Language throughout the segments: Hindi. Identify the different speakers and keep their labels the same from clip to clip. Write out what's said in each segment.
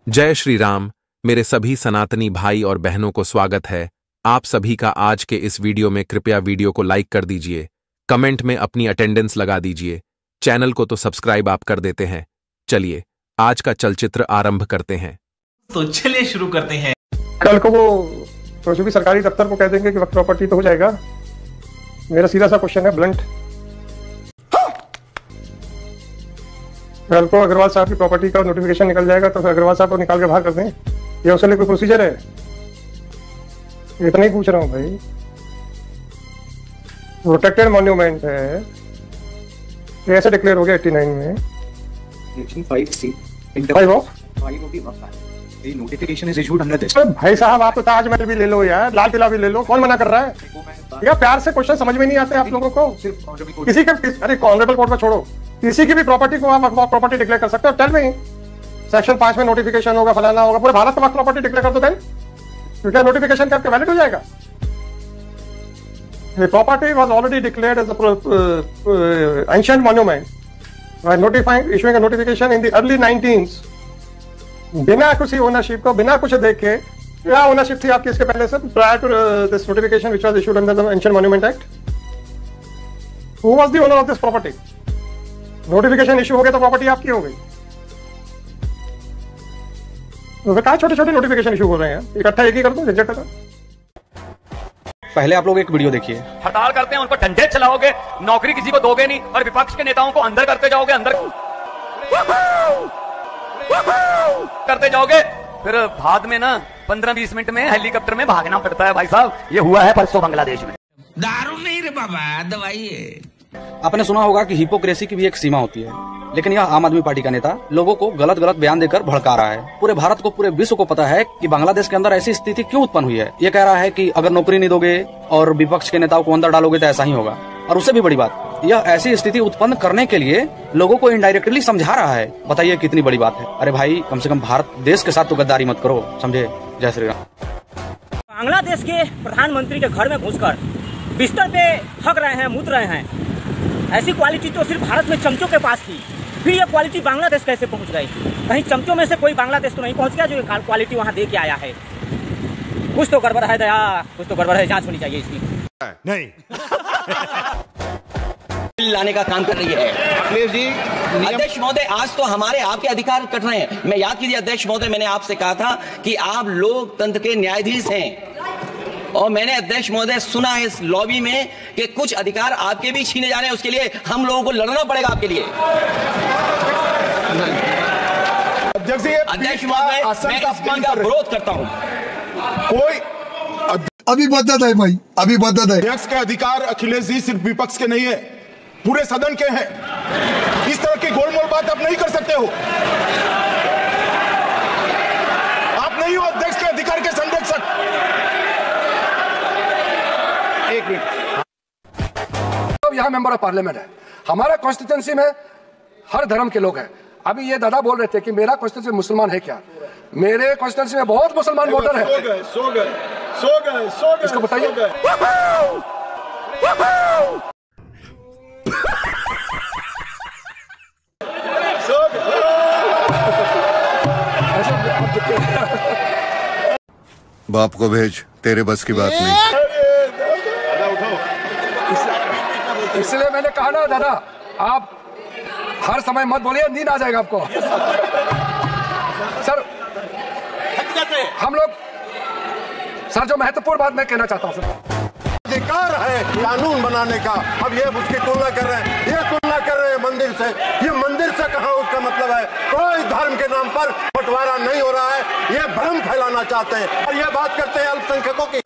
Speaker 1: जय श्री राम। मेरे सभी सनातनी भाई और बहनों को स्वागत है आप सभी का आज के इस वीडियो में। कृपया वीडियो को लाइक कर दीजिए, कमेंट में अपनी अटेंडेंस लगा दीजिए, चैनल को तो सब्सक्राइब आप कर देते हैं। चलिए आज का चलचित्र आरंभ करते हैं।
Speaker 2: तो चलिए शुरू करते हैं।
Speaker 3: कल को वो जो भी सरकारी दफ्तर को कह देंगे कि वक्त प्रॉपर्टी तो हो जाएगा। मेरा सीधा सा क्वेश्चन है, ब्लंट, कल को अग्रवाल साहब की प्रॉपर्टी का नोटिफिकेशन निकल जाएगा तो अग्रवाल साहब को निकाल के बाहर कर दें, या उसके लिए कोई प्रोसीजर है? इतना ही पूछ रहा हूँ भाई। प्रोटेक्टेड मॉन्यूमेंट है, कैसे डिक्लेयर हो गया 89 में?
Speaker 4: Notification is issued under this.
Speaker 3: भाई साहब आप तो ताजमहल भी ले लो यार, लाल किला भी ले लो, कौन मना कर रहा है? या प्यार से क्वेश्चन समझ में नहीं आते आप लोगों को? किसी के, अरे ऑनरेबल कोर्ट में छोड़ो, किसी की भी प्रॉपर्टी को आप वक्त प्रॉपर्टी डिक्लेयर कर सकते हो। टेल मी, सेक्शन 5 में नोटिफिकेशन होगा, फलाना होगा, पूरे भारत में वक्त प्रॉपर्टी डिक्लेयर कर दो, देन क्या नोटिफिकेशन करके वैलिड हो जाएगा? The property was already declared as a ancient monument by issuing a notification in the early 19s, बिना किसी ओनरशिप को, बिना कुछ देखे। क्या ओनरशिप थी आपकी इसके पहले से, prior to this notification which was issued under the Ancient Monument Act? Who was the owner of this property? Notification issue हो गया तो प्रॉपर्टी आपकी हो गई। तो क्या छोटे छोटे नोटिफिकेशन इशू हो रहे हैं, इकट्ठा एक ही कर दो, रिजेक्ट कर।
Speaker 4: पहले आप लोग एक वीडियो देखिए।
Speaker 5: हड़ताल करते हैं, उन पर डंडे चलाओगे, नौकरी किसी को दोगे नहीं, और विपक्ष के नेताओं को अंदर करते जाओगे, अंदर करते जाओगे, फिर बाद में ना 15-20 मिनट में हेलीकॉप्टर में भागना पड़ता है। भाई साहब, ये हुआ है परसों बांग्लादेश में।
Speaker 2: दारू नहीं रे बाबा, दवाई है।
Speaker 4: आपने सुना होगा कि हिपोक्रेसी की भी एक सीमा होती है, लेकिन यह आम आदमी पार्टी का नेता लोगों को गलत गलत बयान देकर भड़का रहा है। पूरे भारत को, पूरे विश्व को पता है कि बांग्लादेश के अंदर ऐसी स्थिति क्यों उत्पन्न हुई है। ये कह रहा है कि अगर नौकरी नहीं दोगे और विपक्ष के नेताओं को अंदर डालोगे तो ऐसा ही होगा। और उससे भी बड़ी बात, यह ऐसी स्थिति उत्पन्न करने के लिए लोगों को इनडायरेक्टली समझा रहा है। बताइए कितनी बड़ी बात है। अरे भाई, कम से कम भारत देश के साथ तो गद्दारी मत करो, समझे? जय श्री राम।
Speaker 6: बांग्लादेश के प्रधानमंत्री के घर में घुसकर बिस्तर पे थक रहे हैं, मुत रहे हैं। ऐसी क्वालिटी तो सिर्फ भारत में चमचों के पास थी, फिर ये क्वालिटी बांग्लादेश कैसे पहुंच गई? कहीं चमचों में से कोई बांग्लादेश तो नहीं पहुंच गया जो ये क्वालिटी वहां दे के आया है? कुछ तो गड़बड़ है दया, कुछ तो गड़बड़ है, जांच होनी चाहिए इसकी।
Speaker 7: नहीं
Speaker 8: लाने का काम कर रही है।
Speaker 7: अखिलेश जी,
Speaker 8: अध्यक्ष महोदय, आज तो हमारे आपके अधिकार कट रहे हैं। मैं याद कीजिए अध्यक्ष महोदय, मैंने आपसे कहा था कि आप लोकतंत्र के न्यायाधीश हैं, और मैंने अध्यक्ष महोदय सुना है इस लॉबी में कि कुछ अधिकार आपके भी छीने जा रहे हैं। उसके लिए हम लोगों को लड़ना पड़ेगा आपके लिए। अध्यक्ष महोदय, मैं इस बिल का विरोध करता हूं।
Speaker 7: कोई
Speaker 9: अभी बदत है भाई, अभी बदत है।
Speaker 7: अध्यक्ष के अधिकार अखिलेश जी सिर्फ विपक्ष के नहीं है, पूरे सदन के हैं। इस तरह की गोलमोल बात आप नहीं कर सकते हो। आप नहीं हो अध्यक्ष के अधिकार के संरक्षक। एक मिनट,
Speaker 3: यहाँ मेंबर ऑफ पार्लियामेंट है, हमारा कॉन्स्टिट्यूंसी में हर धर्म के लोग हैं। अभी ये दादा बोल रहे थे कि मेरा कॉन्स्टिट्यूंसी मुसलमान है क्या? मेरे कॉन्स्टिट्यूंसी में बहुत मुसलमान वोटर है।
Speaker 7: सो गए।
Speaker 3: इसको बताइए।
Speaker 9: बाप को भेज, तेरे बस की बात नहीं।
Speaker 3: इसलिए मैंने कहा ना दादा, आप हर समय मत बोलिए, नींद आ जाएगा आपको। सर, हम लोग, सर जो महत्वपूर्ण बात मैं कहना चाहता हूँ, सर
Speaker 7: अधिकार है कानून बनाने का। अब ये उसकी तुलना कर रहे हैं, ये तुलना कर रहे हैं मंदिर से। ये मंदिर से कहाँ उसका मतलब है? कोई धर्म के नाम पर बंटवारा नहीं हो रहा है। ये भ्रम फैलाना चाहते हैं और ये बात करते हैं अल्पसंख्यकों की।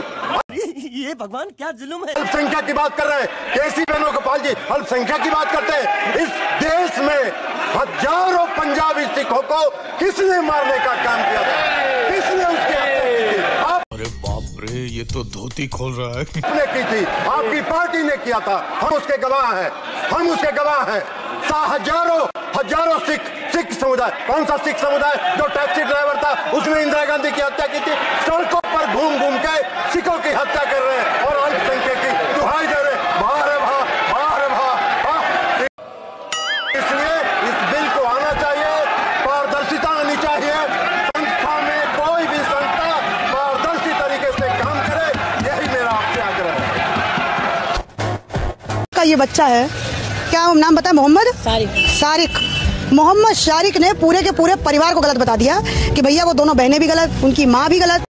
Speaker 6: ये भगवान क्या जुल्म है?
Speaker 7: अल्पसंख्या की बात कर रहे हैं केसी वेणुगोपाल जी, अल्पसंख्या की बात करते हैं। इस देश में हजारों पंजाबी सिखों को किसने मारने का काम किया था? किसने उसकी हत्या की थी?
Speaker 9: अरे बाप रे, ये तो धोती खोल रहा है।
Speaker 7: आपने की थी, आपकी पार्टी ने किया था। हम उसके गवाह हैं, हम उसके गवाह हैं। हजारों सिख समुदाय, कौन सा सिख समुदाय? जो टैक्सी ड्राइवर था, उसने इंदिरा गांधी की हत्या की थी। सड़कों पर घूम घूम के सिखों की हत्या कर रहे हैं और अल्पसंख्यक की दुहाई दे रहे हैं। बाहर है, बाहर है। इसलिए इस बिल को आना चाहिए, पारदर्शिता आनी चाहिए,
Speaker 10: ये बच्चा है, क्या नाम बताया, मोहम्मद शारिक। मोहम्मद शारिक ने पूरे के पूरे परिवार को गलत बता दिया कि भैया वो दोनों बहनें भी गलत, उनकी माँ भी गलत।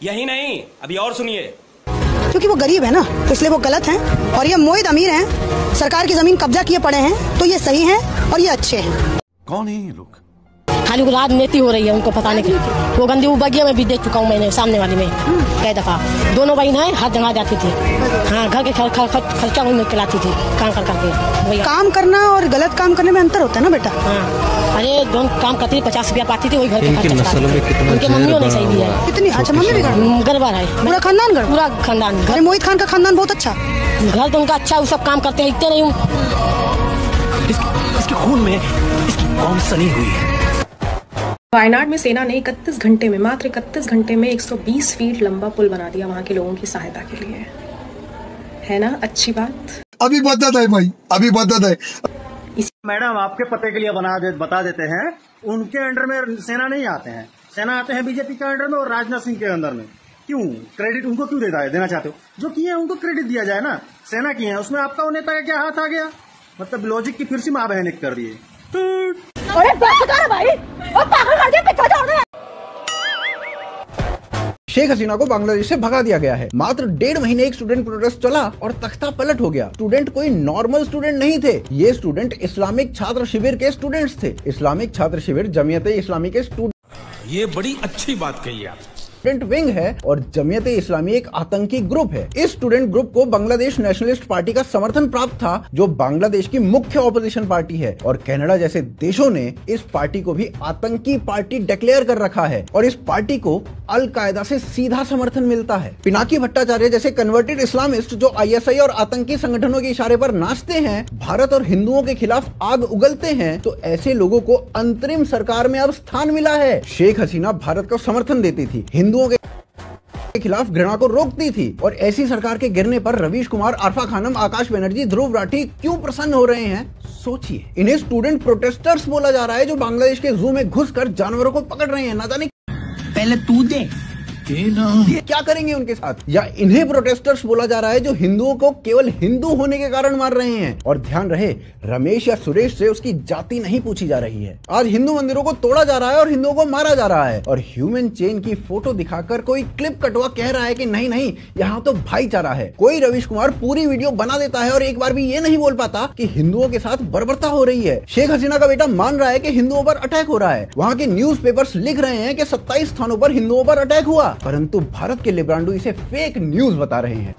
Speaker 6: यही नहीं, अभी और सुनिए।
Speaker 10: क्योंकि वो गरीब है ना, तो इसलिए वो गलत हैं। और ये मोहित अमीर हैं, सरकार की जमीन कब्जा किए पड़े हैं, तो ये सही हैं और ये अच्छे हैं।
Speaker 11: कौन है ये लोग?
Speaker 12: खाली राजनीति हो रही है उनको बताने के लिए। वो गंदी बगिया में भी देख चुका हूँ मैंने, सामने वाली में कई दफा। दोनों बहन है, हर जगह जाती थी। हाँ, घर के खर्चा उन्हें खिलाती थी काम करके।
Speaker 10: काम करना और गलत काम करने में अंतर होता है ना बेटा।
Speaker 12: हाँ, अरे दोनों काम करती थी, 50 रुपया पाती थी, वही घर के खर्चा। उनके मम्मियों ने सही दिया है।
Speaker 10: कितनी? अच्छा, मम्मी भी
Speaker 12: गड़बड़ है।
Speaker 10: पूरा खानदान गड़बड़?
Speaker 12: पूरा खानदान।
Speaker 10: घर मोहित खान का खानदान बहुत अच्छा,
Speaker 12: घर तो उनका अच्छा, वो सब काम करते हैं, इतने नहीं।
Speaker 6: इसके खून में इसकी कौन सनी हुई है।
Speaker 13: वायनाड में सेना ने 31 घंटे में, मात्र 31 घंटे में 120 फीट लंबा पुल बना दिया वहां के लोगों की सहायता के लिए। है ना अच्छी बात?
Speaker 9: अभी बदत है भाई, अभी बदत है।
Speaker 14: मैडम आपके पते के लिए बता देते हैं, उनके अंडर में सेना नहीं आते हैं, सेना आते हैं बीजेपी के अंडर में और राजनाथ सिंह के अंदर में। क्यों क्रेडिट उनको क्यों देना चाहते हो? जो किए हैं उनको क्रेडिट दिया जाए ना, सेना किए हैं, उसमें आपका वो नेता का क्या हाथ आ गया? मतलब लॉजिक की फिर से माँ बहन कर दिए।
Speaker 12: अरे भाई, और पागल कर दिया, पिछा छोड़ दे।
Speaker 15: शेख हसीना को बांग्लादेश से भगा दिया गया है। मात्र 1.5 महीने एक स्टूडेंट प्रोटेस्ट चला और तख्ता पलट हो गया। स्टूडेंट कोई नॉर्मल स्टूडेंट नहीं थे, ये स्टूडेंट इस्लामिक छात्र शिविर के स्टूडेंट्स थे। इस्लामिक छात्र शिविर जमीयत इस्लामी के स्टूडेंट।
Speaker 11: ये बड़ी अच्छी बात कही आप।
Speaker 15: स्टूडेंट विंग है और जमीयत इस्लामी एक आतंकी ग्रुप है। इस स्टूडेंट ग्रुप को बांग्लादेश नेशनलिस्ट पार्टी का समर्थन प्राप्त था, जो बांग्लादेश की मुख्य ऑपोजिशन पार्टी है। और कनाडा जैसे देशों ने इस पार्टी को भी आतंकी पार्टी डिक्लेयर कर रखा है और इस पार्टी को अल कायदा से सीधा समर्थन मिलता है। पिनाकी भट्टाचार्य जैसे कन्वर्टेड इस्लामिस्ट जो ISI और आतंकी संगठनों के इशारे पर नाचते हैं, भारत और हिंदुओं के खिलाफ आग उगलते हैं, तो ऐसे लोगों को अंतरिम सरकार में अब स्थान मिला है। शेख हसीना भारत को समर्थन देती थी, हिंदुओं के खिलाफ घृणा को रोकती थी, और ऐसी सरकार के गिरने पर रवीश कुमार, आरफा खानम, आकाश बनर्जी, ध्रुव राठी क्यों प्रसन्न हो रहे हैं? सोचिए। इन्हें स्टूडेंट प्रोटेस्टर्स बोला जा रहा है, जो बांग्लादेश के जू में घुसकर जानवरों को पकड़ रहे हैं। ना जाने
Speaker 2: पहले तू दे
Speaker 15: क्या करेंगे उनके साथ। या इन्हें प्रोटेस्टर्स बोला जा रहा है, जो हिंदुओं को केवल हिंदू होने के कारण मार रहे हैं। और ध्यान रहे, रमेश या सुरेश से उसकी जाति नहीं पूछी जा रही है। आज हिंदू मंदिरों को तोड़ा जा रहा है और हिंदुओं को मारा जा रहा है, और ह्यूमन चेन की फोटो दिखाकर कोई क्लिप कटवा कह रहा है कि नहीं नहीं, यहाँ तो भाईचारा है। कोई रवीश कुमार पूरी वीडियो बना देता है और एक बार भी ये नहीं बोल पाता कि हिंदुओं के साथ बर्बरता हो रही है। शेख हसीना का बेटा मान रहा है कि हिंदुओं पर अटैक हो रहा है। वहाँ के न्यूज़पेपर्स लिख रहे हैं कि 27 स्थानों पर हिंदुओं पर अटैक हुआ, परंतु भारत के लिब्रांडो इसे फेक न्यूज बता रहे हैं।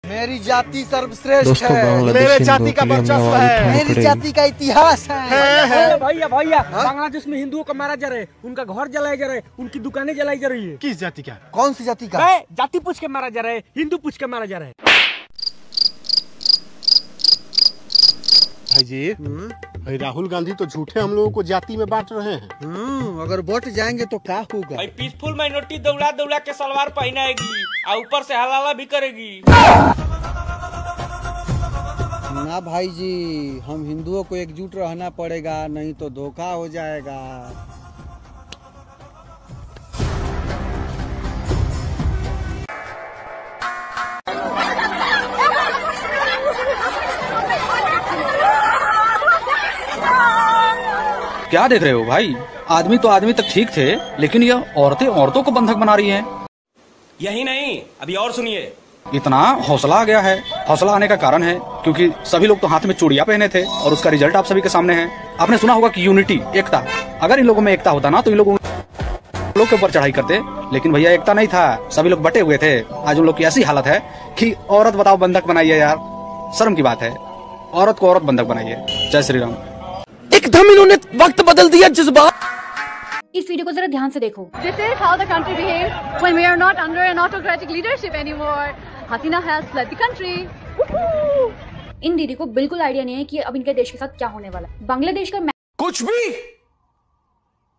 Speaker 16: मेरी जाति सर्वश्रेष्ठ है, मेरे जाति का वर्चस्व है, मेरी जाति का इतिहास है।
Speaker 17: भैया बांग्लादेश में हिंदुओं को मारा जा रहा है, उनका घर जलाया जा रहा है, उनकी दुकानें जलाई जा रही है।
Speaker 16: किस जाति का? कौन सी जाति का?
Speaker 17: जाति पूछ के मारा जा रहा है, हिंदू पूछ के मारा जा रहा है।
Speaker 14: भाई जी, राहुल गांधी तो झूठे हम लोगों को जाति में बांट रहे हैं।
Speaker 16: अगर वोट जाएंगे तो क्या होगा?
Speaker 17: भाई पीसफुल माइनॉरिटी दौड़ा दौड़ा के सलवार पहनाएगी और ऊपर से हलाला भी करेगी।
Speaker 16: ना भाई जी, हम हिंदुओं को एकजुट रहना पड़ेगा, नहीं तो धोखा हो जाएगा।
Speaker 4: क्या देख रहे हो भाई? आदमी तो आदमी तक ठीक थे, लेकिन यह औरतें औरतों को बंधक बना रही हैं।
Speaker 6: यही नहीं, अभी और सुनिए।
Speaker 4: इतना हौसला आ गया है। हौसला आने का कारण है क्योंकि सभी लोग तो हाथ में चूड़ियां पहने थे और उसका रिजल्ट आप सभी के सामने है। आपने सुना होगा कि यूनिटी, एकता, अगर इन लोगों में एकता होता ना तो इन लोगों के ऊपर चढ़ाई करते, लेकिन भैया एकता नहीं था, सभी लोग बटे हुए थे। आज उन लोग की ऐसी हालत है कि औरत बताओ बंधक बनाई है। यार शर्म की बात है, औरत को औरत बंधक बनाई है। जय श्री राम।
Speaker 18: एकदम इन्होंने वक्त बदल दिया जज्बात।
Speaker 19: इस वीडियो को जरा ध्यान से देखो। This is how the country behaves when we are not under an autocratic leadership anymore. Hasina has fled the country. इन दीदी को बिल्कुल आइडिया नहीं है कि अब इनके देश के साथ क्या होने वाला है। बांग्लादेश का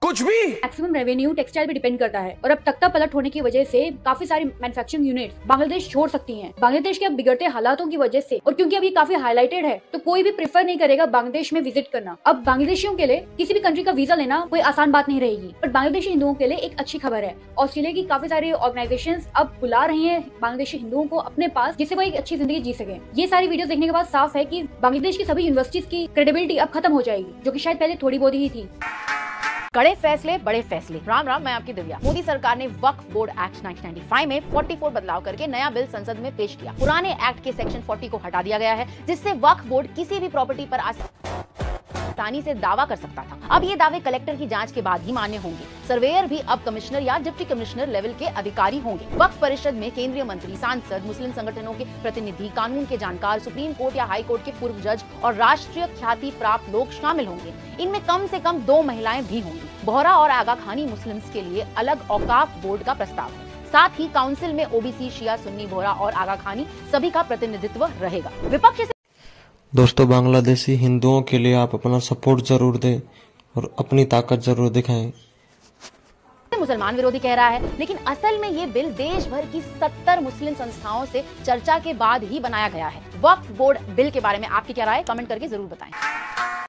Speaker 18: कुछ भी।
Speaker 19: मैक्सिमम रेवेन्यू टेक्सटाइल पे डिपेंड करता है और अब तख्ता पलट होने की वजह से काफी सारी मैन्युफैक्चरिंग यूनिट्स बांग्लादेश छोड़ सकती हैं। बांग्लादेश के अब बिगड़ते हालातों की वजह से और क्योंकि अभी काफी हाईलाइटेड है तो कोई भी प्रेफर नहीं करेगा बांग्लादेश में विजिट करना। अब बांग्लादेशियों के लिए किसी भी कंट्री का वीजा लेना कोई आसान बात नहीं रहेगी। बट बांग्लादेशी हिंदुओं के लिए एक अच्छी खबर है, ऑस्ट्रेलिया की काफी सारी ऑर्गेनाइजेशंस अब बुला रही हैं बांग्लादेशी हिंदुओं को अपने पास, जिससे वो एक अच्छी जिंदगी जी सके। ये सारी वीडियो देखने के बाद साफ है कि बांग्लादेश की सभी यूनिवर्सिटीज की क्रेडिबिलिटी अब खत्म हो जाएगी, जो कि शायद पहले थोड़ी बहुत ही थी।
Speaker 20: कड़े फैसले बड़े फैसले। राम राम, मैं आपकी दिव्या। मोदी सरकार ने वक्फ बोर्ड एक्ट 1995 में 44 बदलाव करके नया बिल संसद में पेश किया। पुराने एक्ट के सेक्शन 40 को हटा दिया गया है, जिससे वक्फ बोर्ड किसी भी प्रॉपर्टी पर आसानी से दावा कर सकता था। अब ये दावे कलेक्टर की जांच के बाद ही मान्य होंगे। सर्वेयर भी अब कमिश्नर या डिप्टी कमिश्नर लेवल के अधिकारी होंगे। वक्फ परिषद में केंद्रीय मंत्री, सांसद, मुस्लिम संगठनों के प्रतिनिधि, कानून के जानकार, सुप्रीम कोर्ट या हाई कोर्ट के पूर्व जज और राष्ट्रीय ख्याति प्राप्त लोग शामिल होंगे। इनमें कम से कम 2 महिलाएं भी होंगी। बोहरा और आगा खानी मुस्लिम्स के लिए अलग औकाफ बोर्ड का प्रस्ताव है। साथ ही काउंसिल में ओबीसी, शिया, सुन्नी, बोहरा और आगा खानी सभी का प्रतिनिधित्व रहेगा। विपक्ष से
Speaker 21: दोस्तों, बांग्लादेशी हिंदुओं के लिए आप अपना सपोर्ट जरूर दें और अपनी ताकत जरूर दिखाएं।
Speaker 20: मुसलमान विरोधी कह रहा है, लेकिन असल में ये बिल देश भर की 70 मुस्लिम संस्थाओं से चर्चा के बाद ही बनाया गया है। वक्फ बोर्ड बिल के बारे में आपकी क्या राय, कमेंट करके जरूर बताएं।